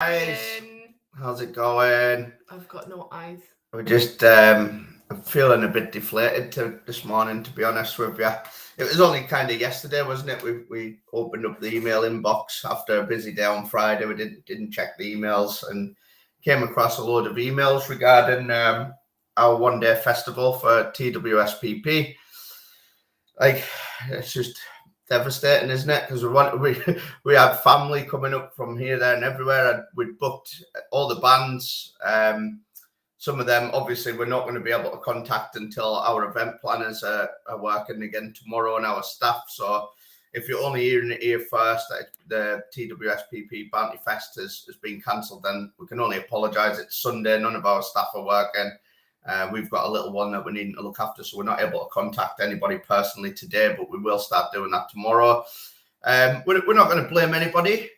Guys, how's it going? I've got no eyes. We're just I'm feeling a bit deflated this morning, to be honest with you. It was only kind of yesterday, wasn't it? We opened up the email inbox after a busy day on Friday. We didn't check the emails and came across a load of emails regarding our one-day festival for TWSPP. Like, it's just devastating, isn't it? Because we had family coming up from here, there, and everywhere, and we'd booked all the bands. Some of them, obviously, we're not going to be able to contact until our event planners are working again tomorrow, and our staff. So, if you're only hearing it here first, that the TWSPP Bounty Fest has been cancelled, then we can only apologise. It's Sunday; none of our staff are working. We've got a little one that we need to look after, so we're not able to contact anybody personally today, but we will start doing that tomorrow. We're not going to blame anybody.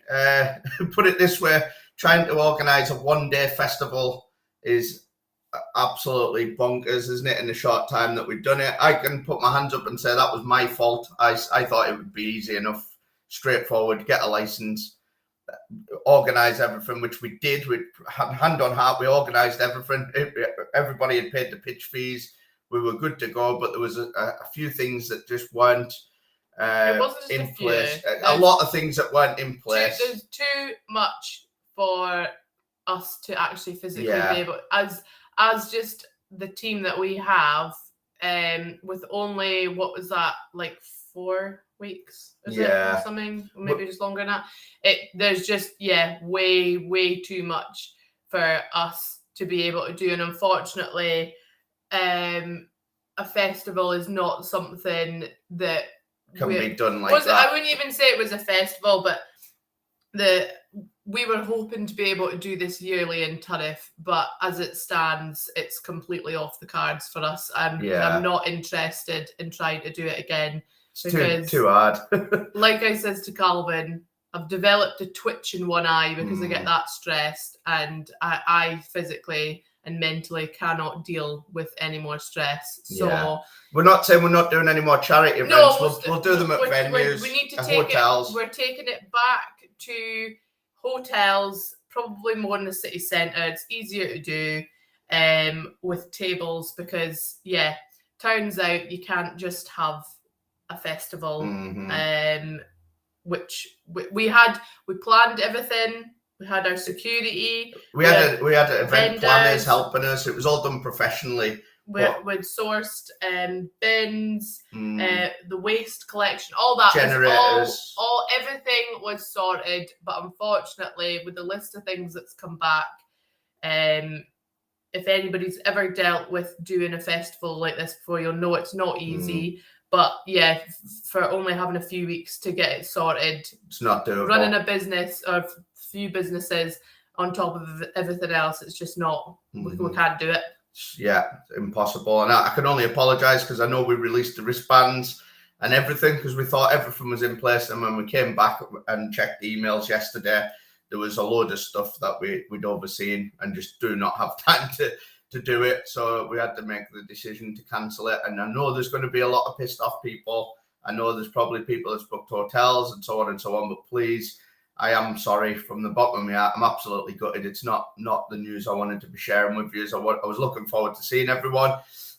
Put it this way, trying to organise a one-day festival is absolutely bonkers, isn't it, in the short time that we've done it? I can put my hands up and say that was my fault. I thought it would be easy enough, straightforward, get a licence, organise everything, which we did. We hand on heart, we organised everything. Everybody had paid the pitch fees. We were good to go, but there was a few things that just weren't in place. A lot of things that weren't in place. There's too much for us to actually physically be able, as just the team that we have, with only, what was that, like 4 weeks? Is it or something? Maybe just longer than that. There's just way too much for us to be able to do, and unfortunately, a festival is not something that can be done like that. I wouldn't even say it was a festival, but we were hoping to be able to do this yearly in Turriff, but as it stands, it's completely off the cards for us. I'm not interested in trying to do it again. It's too hard. Like I says to Calvin, I've developed a twitch in one eye because I get that stressed, and I physically and mentally cannot deal with any more stress. So we're not saying we're not doing any more charity events. We'll do them at venues, we need to take hotels. We're taking it back to hotels, probably more in the city centre. It's easier to do with tables because turns out you can't just have a festival. Which we planned everything. We had our security. We had event planners helping us. It was all done professionally. We'd sourced bins, the waste collection, all that. Generators. Everything was sorted. But unfortunately, with the list of things that's come back, if anybody's ever dealt with doing a festival like this before, you'll know it's not easy. But for only having a few weeks to get it sorted, it's not doable. Running a business or a few businesses on top of everything else, it's just not. We can't do it. Yeah, impossible. And I can only apologise because I know we released the wristbands and everything because we thought everything was in place. And when we came back and checked the emails yesterday, there was a load of stuff that we'd overseen and just do not have time to do it. So we had to make the decision to cancel it. And I know there's going to be a lot of pissed off people. I know there's probably people that's booked hotels and so on and so on. But please, I am sorry from the bottom of my heart. I'm absolutely gutted. It's not the news I wanted to be sharing with you. I was looking forward to seeing everyone.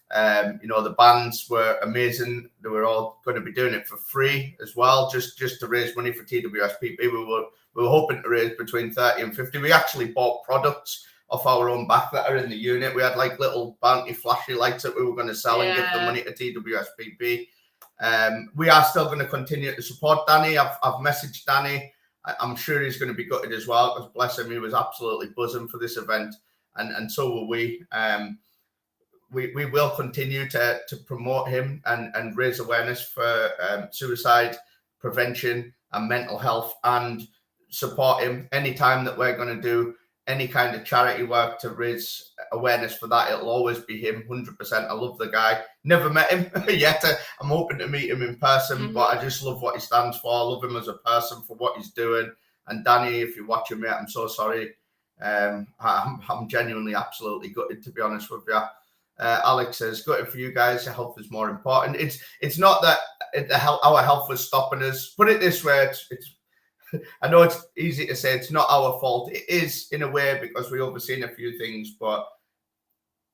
The bands were amazing. They were all going to be doing it for free as well, just to raise money for TWSPP. We were hoping to raise between 30 and 50. We actually bought products off our own back that are in the unit. We had like little bounty flashy lights that we were going to sell and give the money to TWSPP. We are still going to continue to support Danny. I've messaged Danny. I'm sure he's going to be gutted as well because bless him, he was absolutely buzzing for this event, and so will we. We will continue to promote him and raise awareness for suicide prevention and mental health, and support him anytime that we're going to do any kind of charity work to raise awareness for that. It'll always be him, 100%. I love the guy. Never met him yet. I'm hoping to meet him in person, but I just love what he stands for. I love him as a person for what he's doing. And Danny, if you're watching, mate, I'm so sorry. I'm genuinely absolutely gutted, to be honest with you. Alex says, gutted for you guys. Your health is more important. It's not that our health was stopping us. Put it this way, it's I know it's easy to say it's not our fault. It is in a way because we overseen a few things, but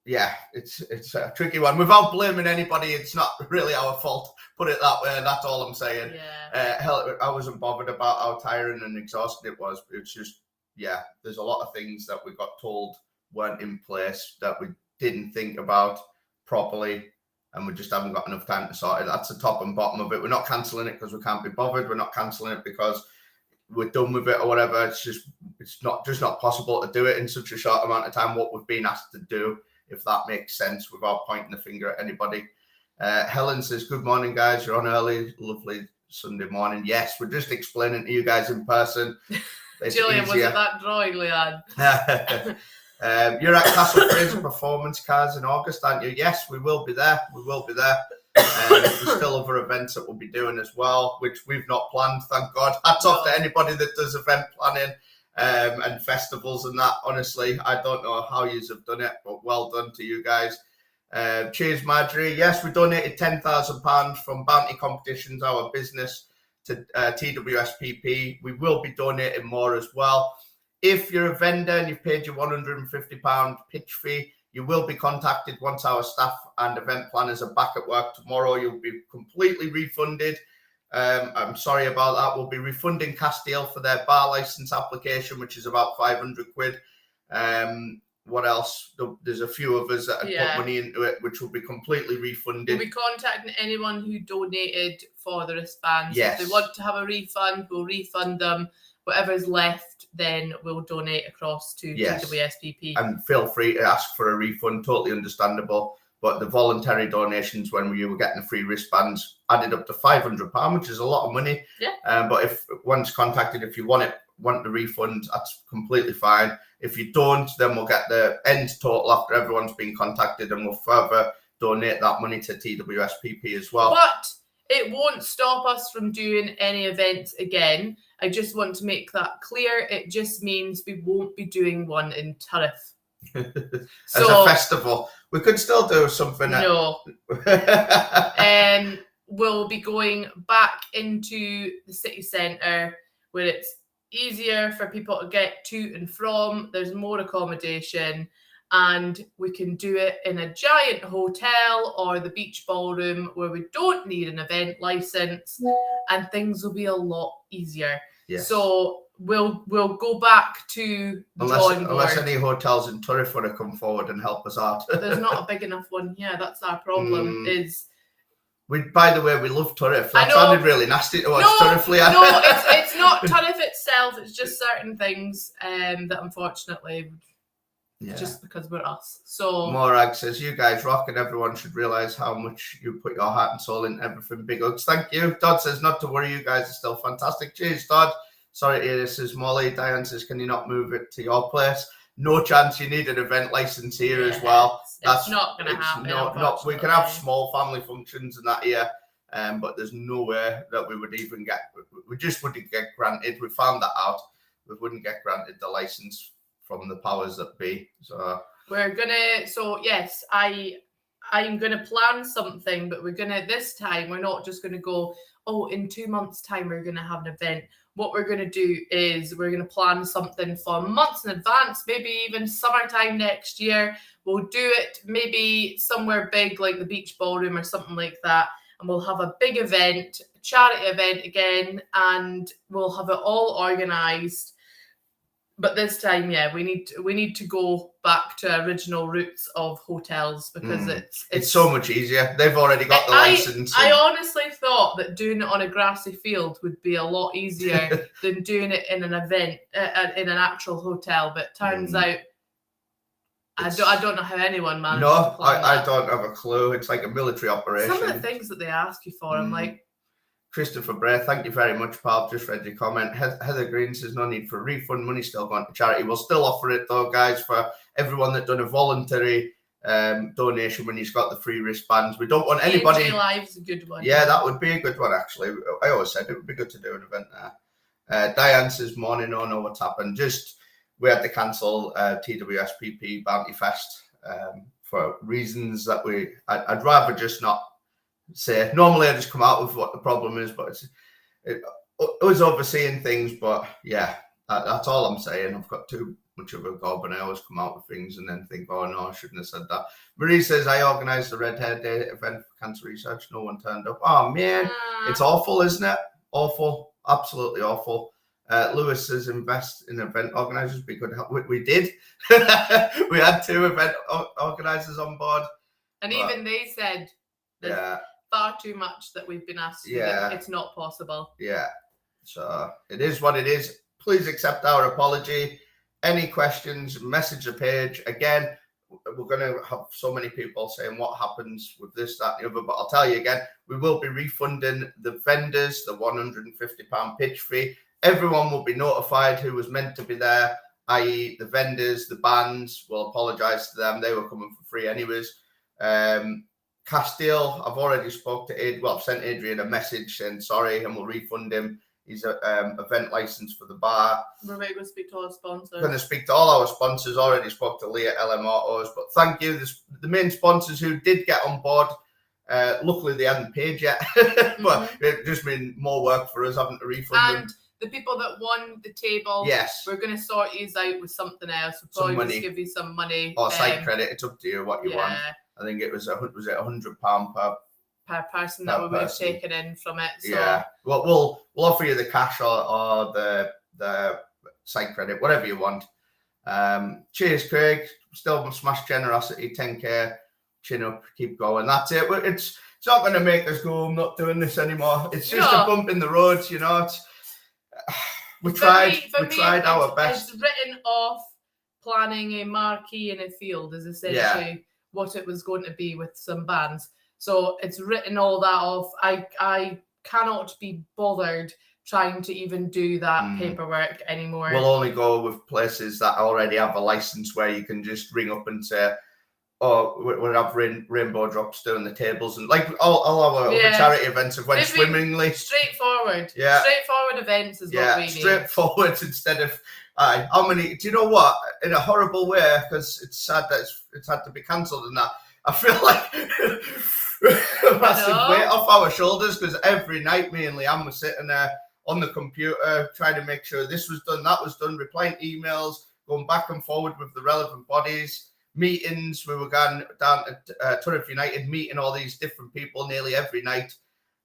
yeah, it's a tricky one. Without blaming anybody, it's not really our fault. Put it that way. That's all I'm saying. Yeah. Hell, I wasn't bothered about how tiring and exhausting it was. It's just, yeah, there's a lot of things that we got told weren't in place that we didn't think about properly, and we just haven't got enough time to sort it. That's the top and bottom of it. We're not cancelling it because we can't be bothered. We're not cancelling it because we're done with it or whatever. It's not possible to do it in such a short amount of time. What we've been asked to do, if that makes sense, without pointing the finger at anybody. Helen says, good morning, guys. You're on early. Lovely Sunday morning. Yes, we're just explaining to you guys in person. Julian, was it that drawing, Leanne? You're at Castle Fraser Performance Cars in August, aren't you? Yes, we will be there. We will be there. There's still other events that we'll be doing as well, which we've not planned, thank God. Hats off to anybody that does event planning. And festivals and that. Honestly, I don't know how you have done it, but well done to you guys. Cheers, Marjorie. Yes, we donated £10,000 from Bounty Competitions, our business, to TWSPP. We will be donating more as well. If you're a vendor and you've paid your £150 pitch fee, you will be contacted once our staff and event planners are back at work tomorrow. You'll be completely refunded. I'm sorry about that. We'll be refunding Castile for their bar license application, which is about 500 quid. What else? There's a few of us that have put money into it, which will be completely refunded. We'll be contacting anyone who donated for the wristbands. Yes. If they want to have a refund, we'll refund them. Whatever's left, then we'll donate across to TWSPP. And feel free to ask for a refund, totally understandable. But the voluntary donations, when you were getting the free wristbands, added up to £500, which is a lot of money. Yeah. But if once contacted, if you want the refund, that's completely fine. If you don't, then we'll get the end total after everyone's been contacted, and we'll further donate that money to TWSPP as well. But it won't stop us from doing any events again. I just want to make that clear. It just means we won't be doing one in Turriff. As a festival, we could still do something. No. We'll be going back into the city centre where it's easier for people to get to and from. There's more accommodation, and we can do it in a giant hotel or the beach ballroom where we don't need an event license, and things will be a lot easier. Yes. So we'll go back to the drawing board. Unless any hotels in Turriff want to come forward and help us out. There's not a big enough one here. That's our problem. By the way, we love Turriff. That sounded really nasty to watch Turriff, Leanne. No, it's not Turriff itself. It's just certain things that unfortunately, just because we're us. So Morag says, you guys rock, and everyone should realise how much you put your heart and soul into everything. Big hugs. Thank you. Todd says, not to worry, you guys are still fantastic. Cheers, Todd. Sorry to hear this, says Molly. Diane says, can you not move it to your place? No chance. You need an event license here as well. That's not going to happen. We can have small family functions and that here, but there's no way that we would even get. We just wouldn't get granted. We found that out. We wouldn't get granted the license from the powers that be. So we're gonna. So yes, I'm gonna plan something, but this time we're not just gonna go, oh, in 2 months' time we're gonna have an event. What we're going to do is we're going to plan something for months in advance, maybe even summertime next year. We'll do it maybe somewhere big like the beach ballroom or something like that. And we'll have a big event, a charity event again, and we'll have it all organised. But this time, we need to go back to original roots of hotels because it's so much easier. They've already got the license. I honestly thought that doing it on a grassy field would be a lot easier than doing it in an event in an actual hotel. But turns out, I don't know how anyone managed. No, I don't have a clue. It's like a military operation. Some of the things that they ask you for, I'm like. Christopher Bray, thank you very much, pal. Just read your comment. Heather Green says, no need for a refund. Money still going to charity. We'll still offer it, though, guys, for everyone that done a voluntary donation when you've got the free wristbands. We don't want anybody. AJ Live's a good one. Yeah, that would be a good one, actually. I always said it would be good to do an event there. Diane says, morning, oh no, what's happened? We had to cancel TWSPP Bounty Fest for reasons that I'd rather just not say. Normally I just come out with what the problem is, but us overseeing things, but yeah, that's all I'm saying. I've got too much of a gob and I always come out with things and then think, oh no, I shouldn't have said that. Marie says, I organised the Red Hair Day event for cancer research. No one turned up. Oh man, it's awful, isn't it? Awful. Absolutely awful. Lewis says, invest in event organisers. Be good help. We did. We had 2 event organisers on board. And even they said, yeah, far too much that we've been asked to do. It's not possible. Yeah. So it is what it is. Please accept our apology. Any questions, message the page. Again, we're going to have so many people saying what happens with this, that, and the other. But I'll tell you again, we will be refunding the vendors the £150 pitch fee. Everyone will be notified who was meant to be there, i.e. the vendors, the bands. We'll apologise to them. They were coming for free anyways. Castile, I've already spoke to I've sent Adrian a message saying sorry and we'll refund him his event license for the bar. We're going to speak to our sponsors. Going to speak to all our sponsors. Already spoke to Leah LM Autos, but thank you. The main sponsors who did get on board. Luckily, they hadn't paid yet, but it just been more work for us having to refund them. The people that won the table, yes, we're going to sort you out with something else. We'll probably just give you some money or site credit. It's up to you what you want. I think it was £100 per person that we would have taken in from it. So. Yeah, well, we'll offer you the cash or the site credit, whatever you want. Cheers, Craig. Still smash generosity, 10k, chin up, keep going. That's it. It's not going to make us go, I'm not doing this anymore. It's just a bump in the road, you know. We tried our best. It's written off planning a marquee in a field is essentially what it was going to be with some bands. So it's written all that off. I cannot be bothered trying to even do that paperwork anymore. We'll only go with places that already have a license where you can just ring up and say, oh, we'll have rainbow drops doing the tables and like all our charity events have went swimmingly. Straightforward. Yeah. Straightforward events is what we need. Straightforward instead of how many? Do you know what? In a horrible way, because it's sad that it's had to be cancelled and that. I feel like a massive weight off our shoulders because every night me and Leanne were sitting there on the computer trying to make sure this was done, that was done, replying emails, going back and forward with the relevant bodies. Meetings, we were going down to Turriff United, meeting all these different people nearly every night.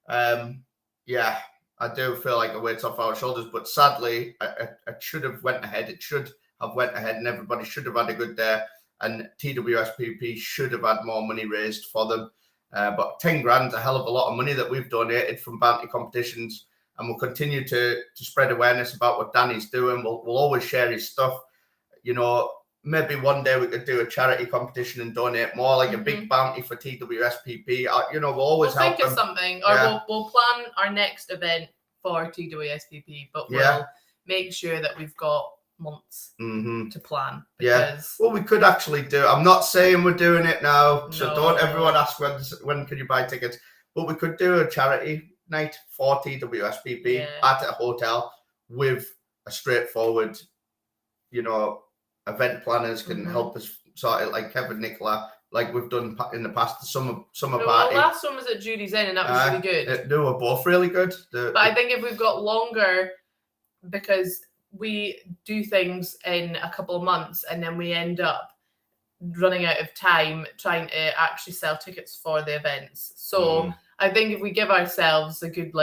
I do feel like a weight's off our shoulders, but sadly, it should have went ahead. It should have went ahead, and everybody should have had a good day. And TWSPP should have had more money raised for them. But 10 grand's a hell of a lot of money that we've donated from bounty competitions, and we'll continue to spread awareness about what Danny's doing. We'll always share his stuff. You know, maybe one day we could do a charity competition and donate more, like a big bounty for TWSPP. You know, we'll always help think of something, or we'll plan our next event for TWSPP, but we'll make sure that we've got months to plan. Because well, we could actually do. I'm not saying we're doing it now, so don't everyone ask when can you buy tickets. But we could do a charity night for TWSPP at a hotel with a straightforward, you know, event planners can help us sort it, like Kevin Nicola, like we've done in the past. The summer party. The last one was at Judy's Inn, and that was really good. They were both really good. But I think if we've got longer, because we do things in a couple of months, and then we end up running out of time trying to actually sell tickets for the events. So I think if we give ourselves a good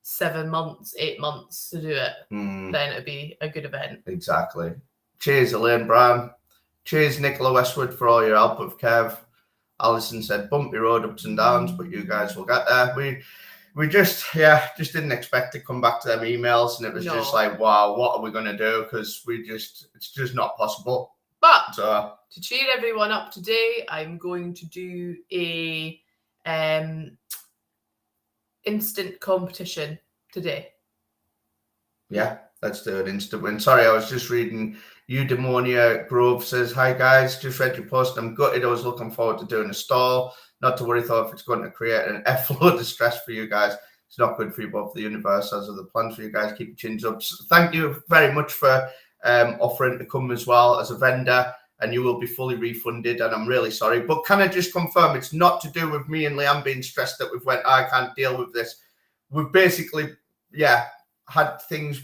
7 months, 8 months to do it, then it'd be a good event. Exactly. Cheers, Elaine Brown. Cheers, Nicola Westwood, for all your help with Kev. Alison said, bumpy road, ups and downs, but you guys will get there. We just didn't expect to come back to them emails, and it was just like, wow, what are we going to do? Because it's just not possible. But to cheer everyone up today, I'm going to do a instant competition today. Yeah, let's do an instant win. Sorry, I was just reading. Eudaimonia Grove says, hi guys, just read your post. I'm gutted. I was looking forward to doing a stall. Not to worry though if it's going to create an F-load of stress for you guys. It's not good for you both, the universe, as are the plans for you guys. Keep your chins up. So thank you very much for offering to come as well as a vendor, and you will be fully refunded, and I'm really sorry. But can I just confirm it's not to do with me and Leanne being stressed that we've went, I can't deal with this. We've basically, had things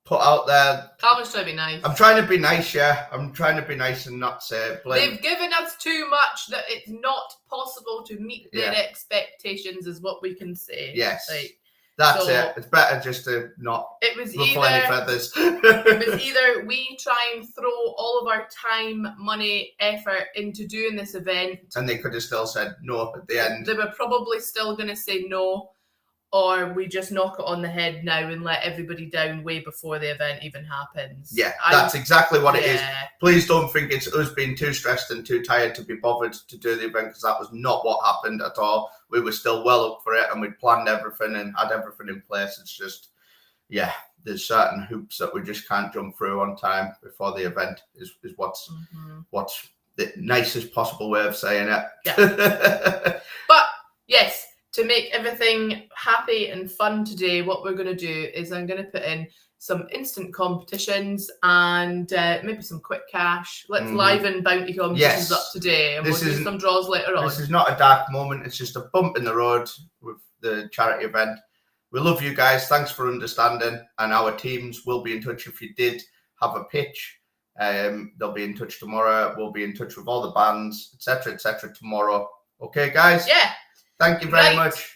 put out there. Calvin's trying to be nice. I'm trying to be nice, yeah. I'm trying to be nice and not say blame. They've given us too much that it's not possible to meet their expectations, is what we can say. Yes. Like, that's it. It's better just to not ruffle any feathers. It was either we try and throw all of our time, money, effort into doing this event. And they could have still said no at the end. They were probably still going to say no. Or we just knock it on the head now and let everybody down way before the event even happens. Yeah, that's exactly what it is. Please don't think it's us being too stressed and too tired to be bothered to do the event, because that was not what happened at all. We were still well up for it, and we'd planned everything and had everything in place. It's just, there's certain hoops that we just can't jump through on time before the event is what's the nicest possible way of saying it. Yeah. But yes, to make everything happy and fun today, what we're going to do is I'm going to put in some instant competitions and maybe some quick cash. Let's liven bounty competitions up today, and we'll do some draws later on. This is not a dark moment. It's just a bump in the road with the charity event. We love you guys. Thanks for understanding. And our teams will be in touch if you did have a pitch. They'll be in touch tomorrow. We'll be in touch with all the bands, etc., tomorrow. Okay, guys? Yeah. Thank you very much.